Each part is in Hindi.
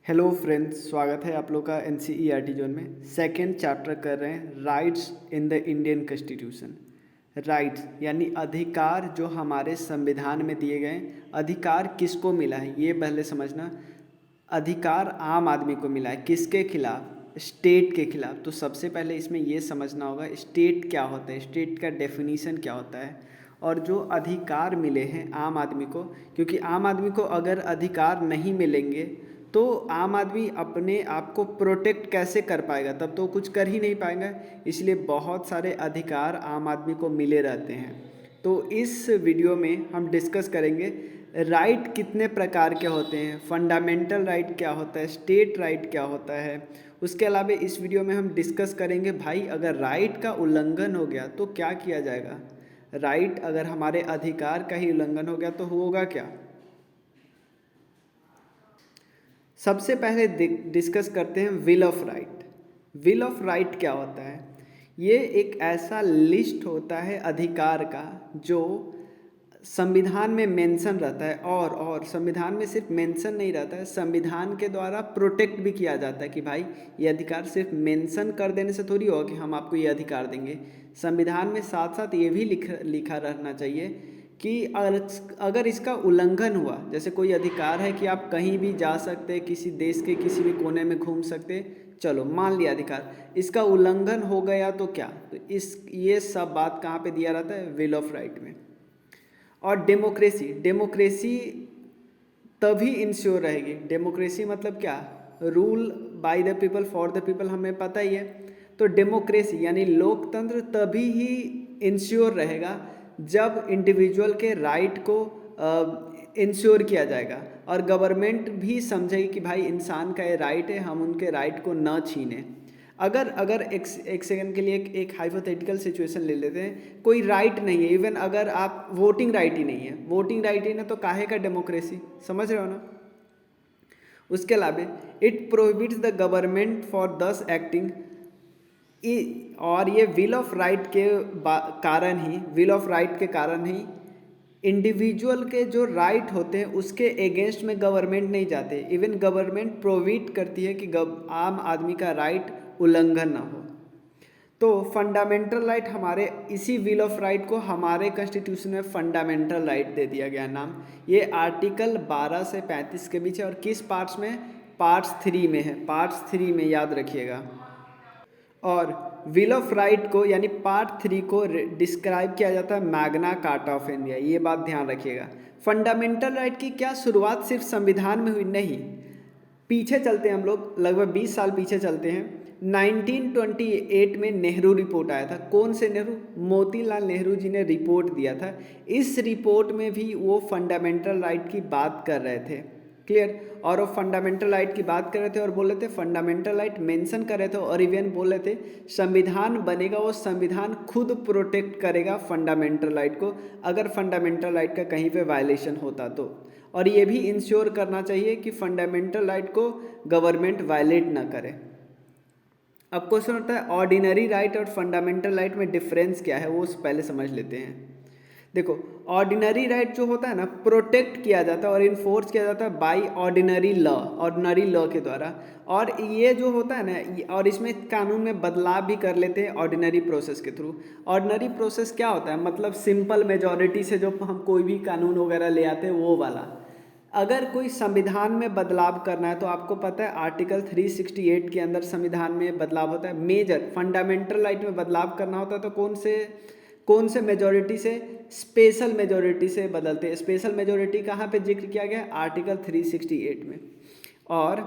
हेलो फ्रेंड्स, स्वागत है आप लोग का एनसीईआरटी जोन में। सेकेंड चैप्टर कर रहे हैं rights in the Indian constitution. Rights यानी अधिकार जो हमारे संविधान में दिए गए। अधिकार किसको मिला है ये पहले समझना। अधिकार आम आदमी को मिला है, किसके खिलाफ? स्टेट के खिलाफ। तो सबसे पहले इसमें ये समझना होगा स्टेट क्या होता है, स्टेट का डेफिनीशन क्या होता है और जो अधिकार मिले हैं आम आदमी को, क्योंकि आम आदमी को अगर अधिकार नहीं मिलेंगे तो आम आदमी अपने आप को प्रोटेक्ट कैसे कर पाएगा, तब तो कुछ कर ही नहीं पाएगा। इसलिए बहुत सारे अधिकार आम आदमी को मिले रहते हैं। तो इस वीडियो में हम डिस्कस करेंगे राइट कितने प्रकार के होते हैं, फंडामेंटल राइट क्या होता है, स्टेट राइट क्या होता है। उसके अलावा इस वीडियो में हम डिस्कस करेंगे भाई अगर राइट का उल्लंघन हो गया तो क्या किया जाएगा। राइट अगर हमारे अधिकार का ही उल्लंघन हो गया तो होगा क्या। सबसे पहले डिस्कस करते हैं will of right. Will of right क्या होता है? ये एक ऐसा लिस्ट होता है अधिकार का जो संविधान में मेंशन रहता है और संविधान में सिर्फ मेंशन नहीं रहता है, संविधान के द्वारा प्रोटेक्ट भी किया जाता है कि भाई ये अधिकार सिर्फ मेंशन कर देने से थोड़ी होगा कि हम आपको ये अधिकार देंगे। संविधान में साथ साथ ये भी लिखा रहना चाहिए कि अगर इसका उल्लंघन हुआ, जैसे कोई अधिकार है कि आप कहीं भी जा सकते, किसी देश के किसी भी कोने में घूम सकते, चलो मान लिया अधिकार, इसका उल्लंघन हो गया तो क्या? तो ये सब बात कहाँ पे दिया रहता है? विल ऑफ राइट में। और डेमोक्रेसी तभी इंश्योर रहेगी। डेमोक्रेसी मतलब क्या? Rule by the people for the people, हमें पता ही है। तो डेमोक्रेसी यानी लोकतंत्र तभी ही इंश्योर रहेगा जब इंडिविजुअल के राइट को इंश्योर किया जाएगा और गवर्नमेंट भी समझेगी कि भाई इंसान का ये राइट है, हम उनके राइट को न छीने। अगर अगर एक सेकंड के लिए एक हाइपोथेटिकल सिचुएशन ले लेते हैं, कोई राइट नहीं है, इवन अगर आप वोटिंग राइट ही नहीं है, वोटिंग राइट ही ना, तो काहे का डेमोक्रेसी, समझ रहे हो ना। उसके अलावा it prohibits the government for दस एक्टिंग, और ये विल ऑफ राइट के कारण ही इंडिविजुअल के जो राइट होते हैं उसके अगेंस्ट में गवर्नमेंट नहीं जाते। इवन गवर्नमेंट प्रोवाइड करती है कि आम आदमी का राइट उल्लंघन ना हो। तो फंडामेंटल राइट हमारे इसी विल ऑफ राइट को हमारे कॉन्स्टिट्यूशन में फंडामेंटल राइट दे दिया गया नाम। ये आर्टिकल 12 से 35 के बीच है और किस पार्ट्स में? पार्ट्स 3 में है। पार्ट्स 3 में याद रखिएगा। और विल ऑफ राइट को यानी पार्ट 3 को डिस्क्राइब किया जाता है मैग्ना कार्टा ऑफ इंडिया, ये बात ध्यान रखिएगा। फंडामेंटल राइट की क्या शुरुआत सिर्फ संविधान में हुई? नहीं, पीछे चलते हैं हम लोग, लगभग 20 साल पीछे चलते हैं। 1928 में नेहरू रिपोर्ट आया था। कौन से नेहरू? मोतीलाल नेहरू जी ने रिपोर्ट दिया था। इस रिपोर्ट में भी वो फंडामेंटल राइट की बात कर रहे थे, क्लियर। और वो फंडामेंटल राइट की बात कर रहे थे और बोल रहे थे, फंडामेंटल राइट मेंशन कर रहे थे और इवन बोल रहे थे संविधान बनेगा वो संविधान खुद प्रोटेक्ट करेगा फंडामेंटल राइट को अगर फंडामेंटल राइट का कहीं पे वायलेशन होता तो। और ये भी इंश्योर करना चाहिए कि फंडामेंटल राइट को गवर्नमेंट वायलेट ना करे। अब क्वेश्चन होता है ऑर्डिनरी राइट और फंडामेंटल राइट में डिफरेंस क्या है, वो पहले समझ लेते हैं। देखो, ऑर्डिनरी राइट जो होता है ना, प्रोटेक्ट किया जाता है और इन्फोर्स किया जाता है बाय ऑर्डिनरी लॉ के द्वारा। और ये जो होता है ना, और इसमें कानून में बदलाव भी कर लेते हैं ऑर्डिनरी प्रोसेस के थ्रू। ऑर्डिनरी प्रोसेस क्या होता है? मतलब सिंपल मेजॉरिटी से जो हम कोई भी कानून वगैरह ले आते हैं वो वाला। अगर कोई संविधान में बदलाव करना है तो आपको पता है आर्टिकल 368 के अंदर संविधान में बदलाव होता है। मेजर फंडामेंटल राइट में बदलाव करना होता है तो कौन से मेजॉरिटी से? स्पेशल मेजॉरिटी से बदलते हैं। स्पेशल मेजॉरिटी कहाँ पे जिक्र किया गया? आर्टिकल 368 में। और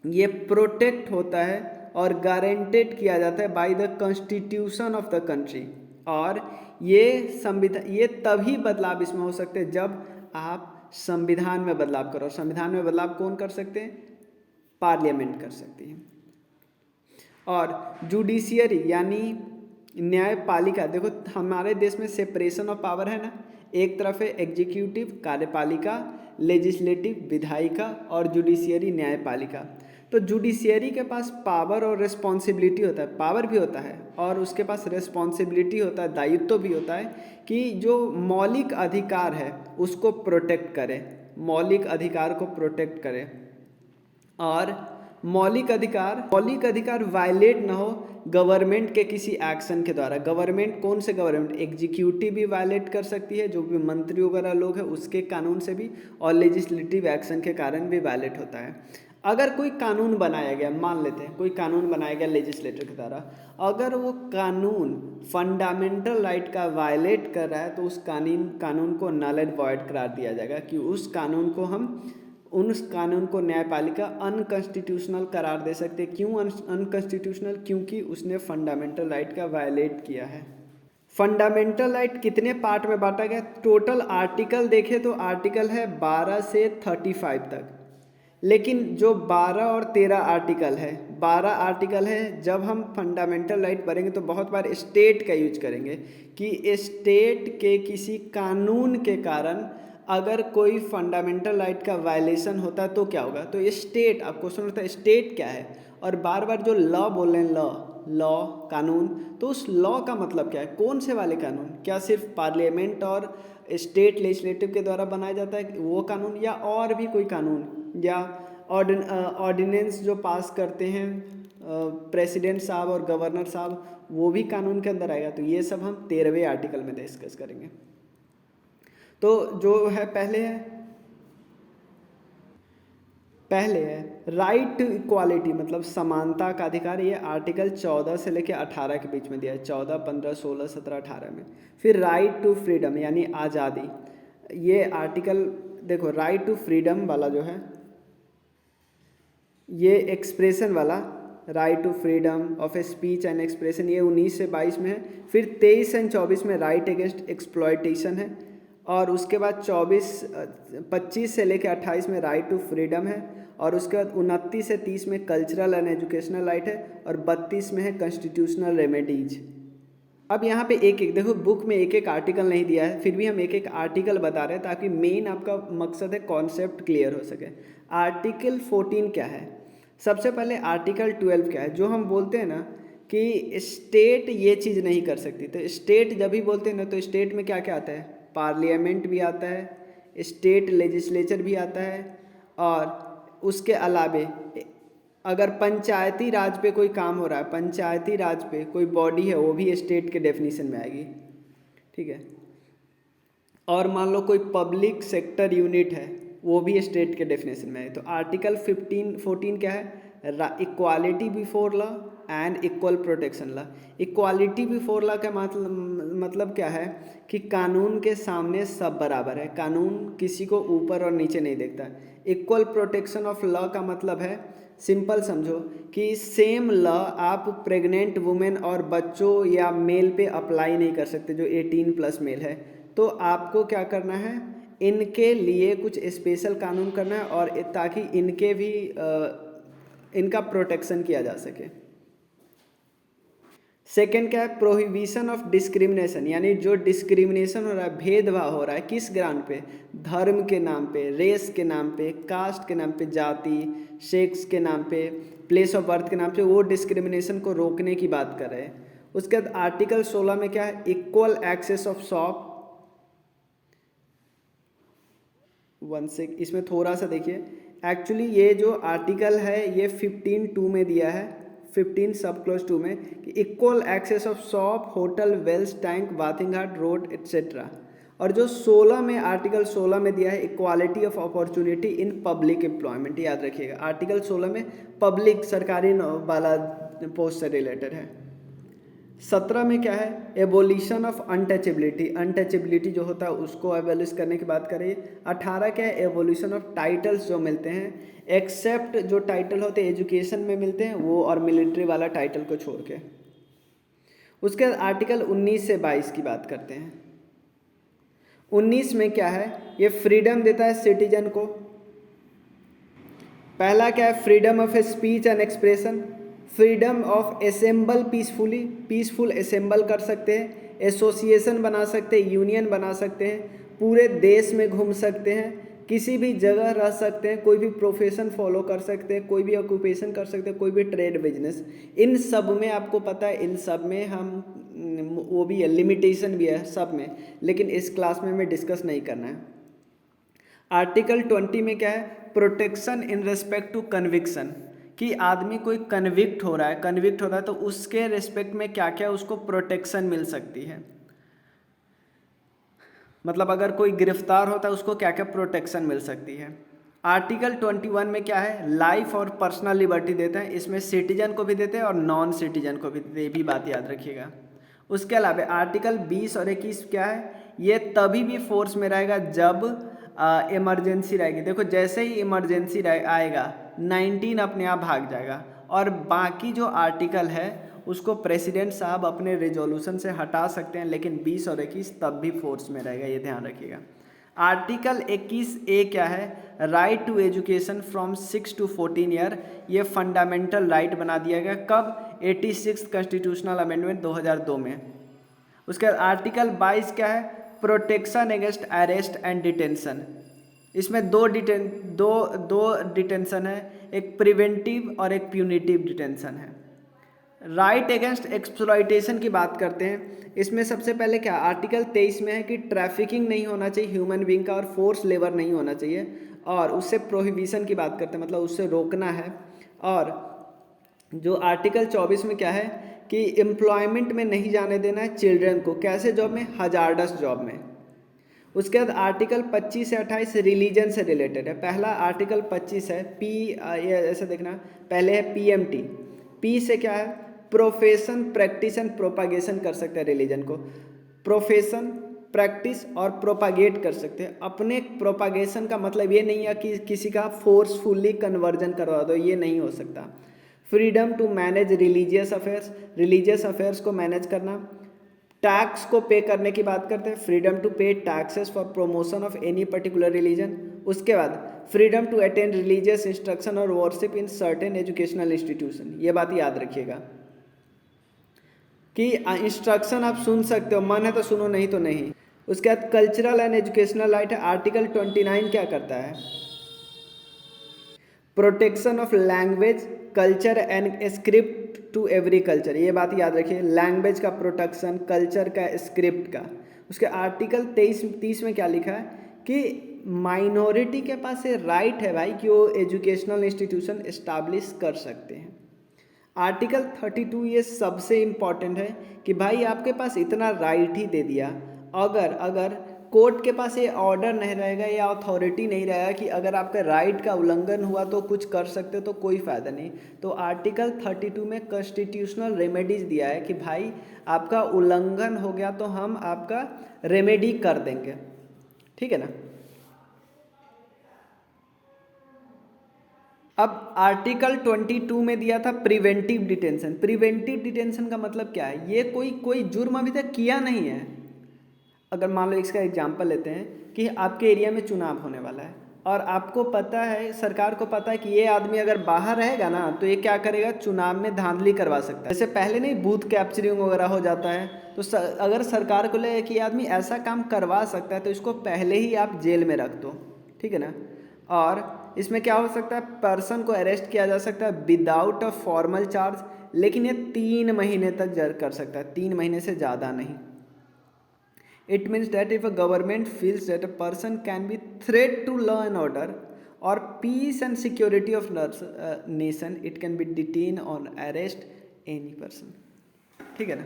ये प्रोटेक्ट होता है और गारंटेड किया जाता है by the constitution of the country. और ये तभी बदलाव इसमें हो सकते हैं जब आप संविधान में बदलाव करो। संविधान में बदलाव कौन कर सकते हैं? पार्लियामेंट कर सकती है। और जुडिशियरी यानी न्यायपालिका, देखो हमारे देश में सेपरेशन ऑफ पावर है ना, एक तरफ है एग्जीक्यूटिव कार्यपालिका, लेजिस्लेटिव विधायिका और जुडिशियरी न्यायपालिका। तो जुडिशियरी के पास पावर और रिस्पॉन्सिबिलिटी होता है, पावर भी होता है और उसके पास रिस्पॉन्सिबिलिटी होता है, दायित्व भी होता है कि जो मौलिक अधिकार है उसको प्रोटेक्ट करे, मौलिक अधिकार को प्रोटेक्ट करे। और मौलिक अधिकार वायलेट ना हो गवर्नमेंट के किसी एक्शन के द्वारा। गवर्नमेंट कौन से गवर्नमेंट, एग्जीक्यूटिव भी वायलेट कर सकती है, जो भी मंत्री वगैरह लोग हैं उसके कानून से भी, और लेजिस्लेटिव एक्शन के कारण भी वायलेट होता है। अगर कोई कानून बनाया गया, मान लेते हैं कोई कानून बनाया गया लेजिस्लेटर के द्वारा, अगर वो कानून फंडामेंटल राइट का वायलेट कर रहा है तो उस कानून को नल एंड वॉइड करार दिया जाएगा कि उस कानून को न्यायपालिका अनकॉन्स्टिट्यूशनल करार दे सकते हैं। क्यों अनकॉन्स्टिट्यूशनल? क्योंकि उसने फंडामेंटल राइट का वायलेट किया है। फंडामेंटल राइट कितने पार्ट में बांटा गया? टोटल आर्टिकल देखें तो आर्टिकल है 12 से 35 तक, लेकिन जो 12 और 13 आर्टिकल है, 12 आर्टिकल है, जब हम फंडामेंटल राइट पढ़ेंगे तो बहुत बार स्टेट का यूज करेंगे कि स्टेट के किसी कानून के कारण अगर कोई फंडामेंटल राइट का वायलेशन होता है तो क्या होगा। तो स्टेट, अब क्वेश्चन होता है स्टेट क्या है, और बार बार जो लॉ बोल रहे हैं, लॉ कानून, तो उस लॉ का मतलब क्या है, कौन से वाले कानून? क्या सिर्फ पार्लियामेंट और स्टेट लेजिस्लेटिव के द्वारा बनाया जाता है वो कानून, या और भी कोई कानून, या ऑर्डिनेंस जो पास करते हैं प्रेसिडेंट साहब और गवर्नर साहब, वो भी कानून के अंदर आएगा। तो ये सब हम 13वें आर्टिकल में डिस्कस करेंगे। तो जो है पहले है राइट टू इक्वालिटी, मतलब समानता का अधिकार। ये आर्टिकल 14 से लेकर 18 के बीच में दिया है, 14, 15, 16, 17, 18 में। फिर राइट टू फ्रीडम यानी आज़ादी, ये आर्टिकल देखो, राइट टू फ्रीडम वाला जो है, ये एक्सप्रेशन वाला, right to freedom of speech and expression, ये 19 से 22 में है। फिर 23 एंड 24 में राइट अगेंस्ट एक्सप्लॉयटेशन है, और उसके बाद 25 से लेकर 28 में राइट टू फ्रीडम है, और उसके बाद 29 से 30 में कल्चरल एंड एजुकेशनल राइट है, और 32 में है कॉन्स्टिट्यूशनल रेमेडीज। अब यहाँ पे एक एक देखो, बुक में एक एक आर्टिकल नहीं दिया है, फिर भी हम एक एक आर्टिकल बता रहे हैं ताकि मेन आपका मकसद है कॉन्सेप्ट क्लियर हो सके। आर्टिकल 14 क्या है? सबसे पहले आर्टिकल 12 क्या है? जो हम बोलते हैं ना कि स्टेट ये चीज़ नहीं कर सकती, तो स्टेट जब भी बोलते हैं ना तो स्टेट में क्या क्या आता है? पार्लियामेंट भी आता है, स्टेट लेजिस्लेचर भी आता है, और उसके अलावे अगर पंचायती राज पे कोई काम हो रहा है, पंचायती राज पे कोई बॉडी है, वो भी स्टेट के डेफिनेशन में आएगी, ठीक है। और मान लो कोई पब्लिक सेक्टर यूनिट है, वो भी स्टेट के डेफिनेशन में है। तो आर्टिकल 14 क्या है? Equality before law and equal protection law. Equality before law का मतलब क्या है कि कानून के सामने सब बराबर है, कानून किसी को ऊपर और नीचे नहीं देखता। इक्वल प्रोटेक्शन ऑफ लॉ का मतलब है, सिंपल समझो कि सेम लॉ आप प्रेग्नेंट वुमेन और बच्चों या मेल पे अप्लाई नहीं कर सकते जो 18+ मेल है। तो आपको क्या करना है, इनके लिए कुछ स्पेशल कानून करना है, और ताकि इनके भी इनका प्रोटेक्शन किया जा सके। सेकेंड क्या है? प्रोहिबिशन ऑफ डिस्क्रिमिनेशन, यानी जो डिस्क्रिमिनेशन हो रहा है, भेदभाव हो रहा है, किस ग्राउंड पे? धर्म के नाम पे, रेस के नाम पे, कास्ट के नाम पे, जाति, सेक्स के नाम पे, प्लेस ऑफ बर्थ के नाम पे, वो डिस्क्रिमिनेशन को रोकने की बात कर रहे हैं। उसके बाद आर्टिकल 16 में क्या है? Equal access of shop. इसमें थोड़ा सा देखिए, एक्चुअली ये जो आर्टिकल है ये 15(2) में दिया है, 15 सब क्लॉज 2 में, कि equal access of shop, hotel, wells, tank, bathing ghat, road etcetera. और जो 16 में, आर्टिकल 16 में दिया है equality of opportunity in public employment, याद रखिएगा। आर्टिकल 16 में पब्लिक, सरकारी वाला पोस्ट से रिलेटेड है। 17 में क्या है? एबोलिशन ऑफ अनटचेबिलिटी, अनटचेबिलिटी जो होता है उसको एबोलिश करने की बात करिए। 18 क्या है? एबोलिशन ऑफ टाइटल्स जो मिलते हैं, एक्सेप्ट जो टाइटल होते हैं एजुकेशन में मिलते हैं वो, और मिलिट्री वाला टाइटल को छोड़ के। उसके बाद आर्टिकल 19 से 22 की बात करते हैं। 19 में क्या है? ये फ्रीडम देता है सिटीजन को। पहला क्या है? Freedom of speech and expression, freedom of assemble peacefully, peaceful assemble कर सकते हैं, एसोसिएशन बना सकते हैं, यूनियन बना सकते हैं, पूरे देश में घूम सकते हैं, किसी भी जगह रह सकते हैं, कोई भी प्रोफेशन फॉलो कर सकते हैं, कोई भी ऑक्यूपेशन कर सकते हैं, कोई भी ट्रेड बिजनेस। इन सब में आपको पता है, इन सब में हम वो भी है, लिमिटेशन भी है सब में, लेकिन इस क्लास में हमें डिस्कस नहीं करना है। आर्टिकल 20 में क्या है, protection in respect to conviction, कि आदमी कोई कन्विक्ट हो रहा है तो उसके रेस्पेक्ट में क्या क्या उसको प्रोटेक्शन मिल सकती है, मतलब अगर कोई गिरफ्तार होता है उसको क्या क्या प्रोटेक्शन मिल सकती है। आर्टिकल 21 में क्या है, लाइफ और पर्सनल लिबर्टी देते हैं, इसमें सिटीजन को भी देते हैं और नॉन सिटीजन को भी देते हैं, ये भी बात याद रखिएगा। उसके अलावा आर्टिकल 20 और 21 क्या है, ये तभी भी फोर्स में रहेगा जब इमरजेंसी रहेगी। देखो जैसे ही इमरजेंसी आएगा 19 अपने आप भाग जाएगा, और बाकी जो आर्टिकल है उसको प्रेसिडेंट साहब अपने रिजोल्यूशन से हटा सकते हैं, लेकिन 20 और 21 तब भी फोर्स में रहेगा, ये ध्यान रखिएगा। आर्टिकल 21A क्या है, right to education from 6 to 14 year, ये फंडामेंटल राइट बना दिया गया कब, 86 कॉन्स्टिट्यूशनल अमेंडमेंट 2002 में। उसके बाद आर्टिकल 22 क्या है, protection against arrest and detention, इसमें दो डिटेंशन है, एक प्रिवेंटिव और एक प्यूनिटिव डिटेंशन है। राइट अगेंस्ट एक्सप्लॉइटेशन की बात करते हैं, इसमें सबसे पहले क्या आर्टिकल 23 में है कि ट्रैफिकिंग नहीं होना चाहिए ह्यूमन बीइंग का, और फोर्स लेबर नहीं होना चाहिए, और उससे प्रोहिबिशन की बात करते हैं, मतलब उससे रोकना है। और जो आर्टिकल 24 में क्या है कि एम्प्लॉयमेंट में नहीं जाने देना है चिल्ड्रन को, कैसे जॉब में, हजार्डस जॉब में। उसके बाद आर्टिकल 25 से 28 रिलीजन से रिलेटेड है। पहला आर्टिकल 25 है ये ऐसा देखना, पहले है PMT, पी से क्या है, प्रोफेशन प्रैक्टिस एंड प्रोपागेशन कर सकते हैं रिलीजन को, प्रोफेशन प्रैक्टिस और प्रोपागेट कर सकते हैं। अपने प्रोपागेशन का मतलब ये नहीं है कि किसी का फोर्सफुली कन्वर्जन करवा दो, ये नहीं हो सकता। Freedom to manage religious affairs को मैनेज करना। टैक्स को पे करने की बात करते हैं, freedom to pay taxes for promotion of any particular religion. उसके बाद freedom to attend religious instruction और worship in certain educational institution, ये बात याद रखिएगा कि इंस्ट्रक्शन आप सुन सकते हो, मन है तो सुनो, नहीं तो नहीं। उसके बाद कल्चरल एंड एजुकेशनल राइट है। आर्टिकल 29 क्या करता है, protection of language culture and script to every culture, ये बात याद रखिए, लैंग्वेज का प्रोटेक्शन, कल्चर का, स्क्रिप्ट का। उसके आर्टिकल 30 में क्या लिखा है कि माइनॉरिटी के पास ये राइट है भाई कि वो एजुकेशनल इंस्टीट्यूशन इस्टाब्लिश कर सकते हैं। आर्टिकल 32 ये सबसे इम्पॉर्टेंट है कि भाई आपके पास इतना राइट ही दे दिया, अगर कोर्ट के पास ये ऑर्डर नहीं रहेगा या अथॉरिटी नहीं रहेगा कि अगर आपका राइट का उल्लंघन हुआ तो कुछ कर सकते हो, तो कोई फ़ायदा नहीं। तो आर्टिकल 32 में कॉन्स्टिट्यूशनल रेमेडीज दिया है कि भाई आपका उल्लंघन हो गया तो हम आपका रेमेडी कर देंगे, ठीक है ना। अब आर्टिकल 22 में दिया था प्रिवेंटिव डिटेंशन। प्रिवेंटिव डिटेंशन का मतलब क्या है, ये कोई जुर्म अभी तक किया नहीं है। अगर मान लो इसका एग्जांपल लेते हैं कि आपके एरिया में चुनाव होने वाला है और आपको पता है, सरकार को पता है कि ये आदमी अगर बाहर रहेगा ना तो ये क्या करेगा, चुनाव में धांधली करवा सकता है। जैसे पहले नहीं बूथ कैप्चरिंग वगैरह हो जाता है, तो अगर सरकार को लगे कि ये आदमी ऐसा काम करवा सकता है तो इसको पहले ही आप जेल में रख दो, ठीक है ना। और इसमें क्या हो सकता है, पर्सन को अरेस्ट किया जा सकता है विदाउट अ फॉर्मल चार्ज, लेकिन ये 3 महीने तक जर कर सकता है, 3 महीने से ज़्यादा नहीं। It means that if a government feels that a person can be threat to law and order or peace and security of nation, it can be detained or arrest any person, ठीक है ना।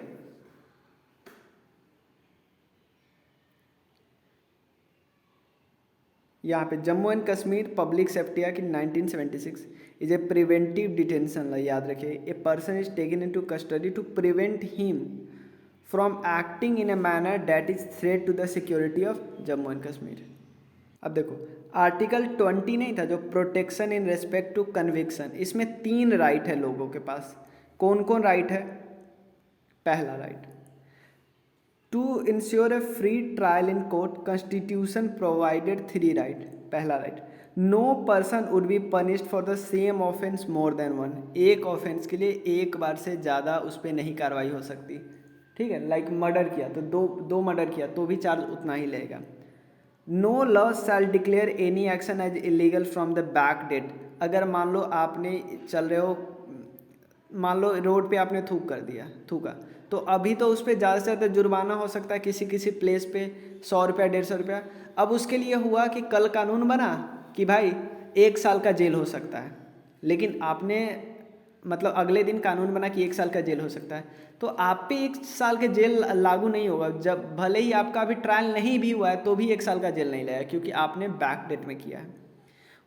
यहाँ पे Jammu and Kashmir public safety act 1976 is a preventive detention, याद रखिए, a person is taken into custody to prevent him from acting in a manner that is threat to the security of Jammu and Kashmir. अब देखो आर्टिकल 20 नहीं था जो protection in respect to conviction, इसमें 3 राइट है लोगों के पास। कौन कौन राइट है, पहला right to ensure a free trial in court, constitution provided 3 right. पहला right, no person would be punished for the same offence more than 1, एक ऑफेंस के लिए एक बार से ज़्यादा उस पर नहीं कार्रवाई हो सकती, ठीक है। लाइक मर्डर किया तो दो मर्डर किया तो भी चार्ज उतना ही लेगा। No law shall declare any action as illegal from the back date, अगर मान लो आपने चल रहे हो, मान लो रोड पे आपने थूका तो अभी तो उस पर ज़्यादा से ज़्यादा जुर्माना हो सकता है किसी किसी प्लेस पे 100 रुपया 150 रुपया। अब उसके लिए हुआ कि कल कानून बना कि भाई 1 साल का जेल हो सकता है, लेकिन आपने मतलब अगले दिन कानून बना कि 1 साल का जेल हो सकता है, तो आप पे 1 साल के जेल लागू नहीं होगा। जब भले ही आपका अभी ट्रायल नहीं भी हुआ है तो भी 1 साल का जेल नहीं लगेगा, क्योंकि आपने बैक डेट में किया है।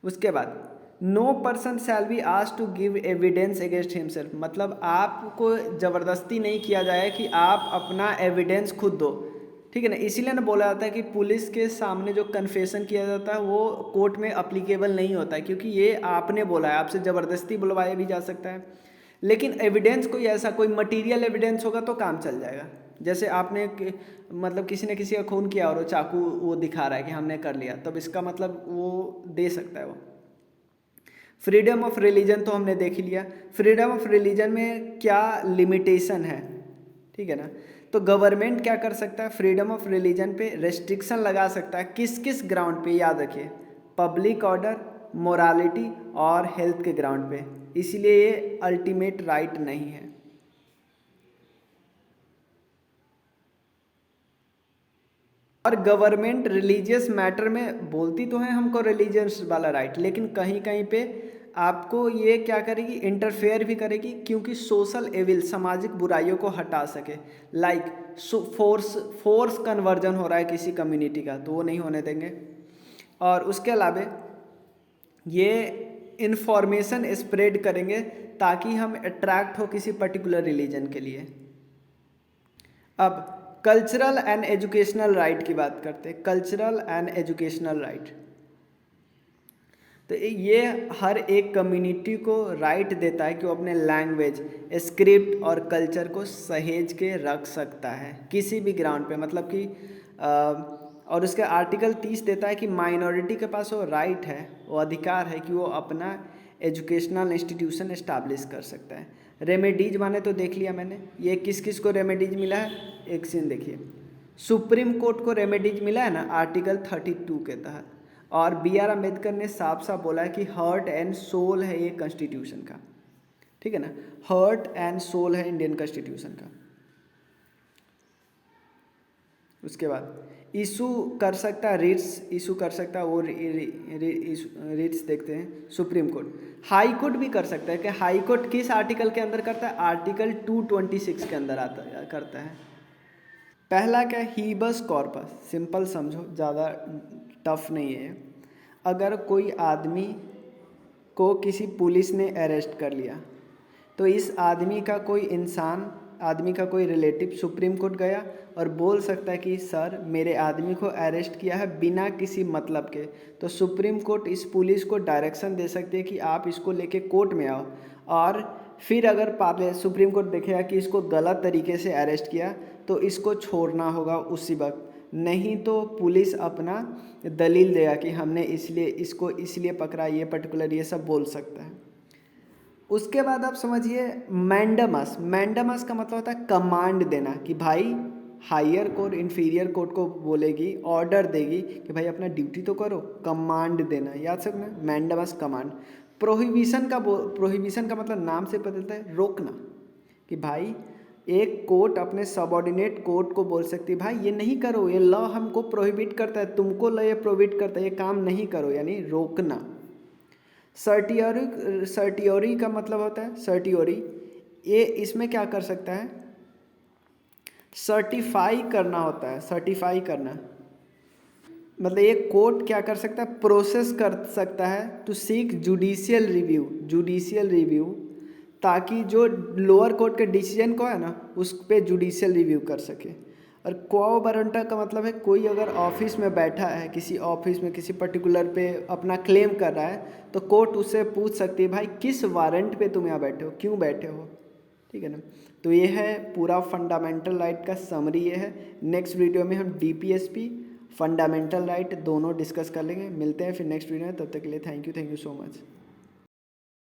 उसके बाद no person shall be asked to give evidence against himself, मतलब आपको ज़बरदस्ती नहीं किया जाए कि आप अपना एविडेंस खुद दो, ठीक है ना। इसीलिए ना बोला जाता है कि पुलिस के सामने जो कन्फेशन किया जाता है वो कोर्ट में अप्लीकेबल नहीं होता है, क्योंकि ये आपने बोला है, आपसे ज़बरदस्ती बुलवाया भी जा सकता है। लेकिन एविडेंस कोई ऐसा कोई मटीरियल एविडेंस होगा तो काम चल जाएगा। जैसे आपने मतलब किसी ने किसी का खून किया और वो चाकू वो दिखा रहा है कि हमने कर लिया, तब इसका मतलब वो दे सकता है वो। फ्रीडम ऑफ रिलीजन तो हमने देख ही लिया। फ्रीडम ऑफ रिलीजन में क्या लिमिटेशन है, ठीक है ना। तो गवर्नमेंट क्या कर सकता है, फ्रीडम ऑफ रिलीजन पे रेस्ट्रिक्शन लगा सकता है। किस किस ग्राउंड पे, याद रखिए, पब्लिक ऑर्डर, मोरालिटी और हेल्थ के ग्राउंड पे। इसलिए ये अल्टीमेट राइट नहीं है। और गवर्नमेंट रिलीजियस मैटर में बोलती तो है हमको रिलीजियस वाला राइट, लेकिन कहीं कहीं पे आपको ये क्या करेगी, इंटरफेयर भी करेगी, क्योंकि सोशल एविल, सामाजिक बुराइयों को हटा सके। लाइक फोर्स कन्वर्जन हो रहा है किसी कम्युनिटी का, तो वो नहीं होने देंगे। और उसके अलावा ये इन्फॉर्मेशन स्प्रेड करेंगे ताकि हम अट्रैक्ट हो किसी पर्टिकुलर रिलीजन के लिए। अब कल्चरल एंड एजुकेशनल राइट की बात करते हैं। कल्चरल एंड एजुकेशनल राइट, तो ये हर एक कम्युनिटी को राइट देता है कि वो अपने लैंग्वेज, स्क्रिप्ट और कल्चर को सहेज के रख सकता है किसी भी ग्राउंड पे, मतलब कि और उसका आर्टिकल 30 देता है कि माइनॉरिटी के पास वो राइट है, वो अधिकार है कि वो अपना एजुकेशनल इंस्टीट्यूशन इस्टाब्लिश कर सकता है। रेमेडीज माने तो देख लिया मैंने, ये किस किस को रेमेडीज मिला है, एक सीन देखिए। सुप्रीम कोर्ट को रेमेडीज मिला है ना आर्टिकल 32 के तहत, और B.R. अम्बेडकर ने साफ साफ बोला है कि हार्ट एंड सोल है ये कॉन्स्टिट्यूशन का, ठीक है ना, हार्ट एंड सोल है इंडियन कॉन्स्टिट्यूशन का। उसके बाद इशू कर सकता है, रिट्स इशू कर सकता है, वो रिट्स देखते हैं सुप्रीम कोर्ट। हाई कोर्ट भी कर सकता है कि हाई कोर्ट किस आर्टिकल के अंदर करता है, आर्टिकल 226 के अंदर आता करता है। पहला क्या, हीबस कॉर्पस, सिंपल समझो, ज़्यादा टफ नहीं है। अगर कोई आदमी को किसी पुलिस ने अरेस्ट कर लिया, तो इस आदमी का कोई इंसान, आदमी का कोई रिलेटिव सुप्रीम कोर्ट गया और बोल सकता है कि सर मेरे आदमी को अरेस्ट किया है बिना किसी मतलब के, तो सुप्रीम कोर्ट इस पुलिस को डायरेक्शन दे सकती है कि आप इसको लेके कोर्ट में आओ। और फिर अगर सुप्रीम कोर्ट देखेगा कि इसको गलत तरीके से अरेस्ट किया तो इसको छोड़ना होगा उसी वक्त, नहीं तो पुलिस अपना दलील देगा कि हमने इसको इसलिए पकड़ा, ये पर्टिकुलर ये सब बोल सकता है। उसके बाद आप समझिए मैंडमस। मैंडमस का मतलब होता है कमांड देना, कि भाई हायर कोर्ट इंफीरियर कोर्ट को बोलेगी, ऑर्डर देगी कि भाई अपना ड्यूटी तो करो, कमांड देना, याद सकना, मैंडमस कमांड। प्रोहिबिशन का मतलब नाम से पता है रोकना, कि भाई एक कोर्ट अपने सबऑर्डिनेट कोर्ट को बोल सकती है भाई ये नहीं करो, ये लॉ हमको प्रोहिबिट करता है, तुमको लॉ ये प्रोहिबिट करता है, ये काम नहीं करो, यानी रोकना। सर्टियोरी का मतलब होता है, सर्टियोरी ये इसमें क्या कर सकता है, सर्टिफाई करना होता है। सर्टिफाई करना मतलब एक कोर्ट क्या कर सकता है, प्रोसेस कर सकता है टू सीक जुडिशियल रिव्यू, ताकि जो लोअर कोर्ट के डिसीजन को है ना उस पर जुडिशियल रिव्यू कर सके। और क्वो वारंटा का मतलब है कोई अगर ऑफिस में बैठा है, किसी ऑफिस में किसी पर्टिकुलर पे अपना क्लेम कर रहा है, तो कोर्ट उससे पूछ सकती है भाई किस वारंट पे तुम यहाँ बैठे हो, क्यों बैठे हो, ठीक है ना। तो ये है पूरा फंडामेंटल राइट का समरी, ये है। नेक्स्ट वीडियो में हम DPSP फंडामेंटल राइट दोनों डिस्कस कर लेंगे। मिलते हैं फिर नेक्स्ट वीडियो में, तब तक के लिए थैंक यू सो मच।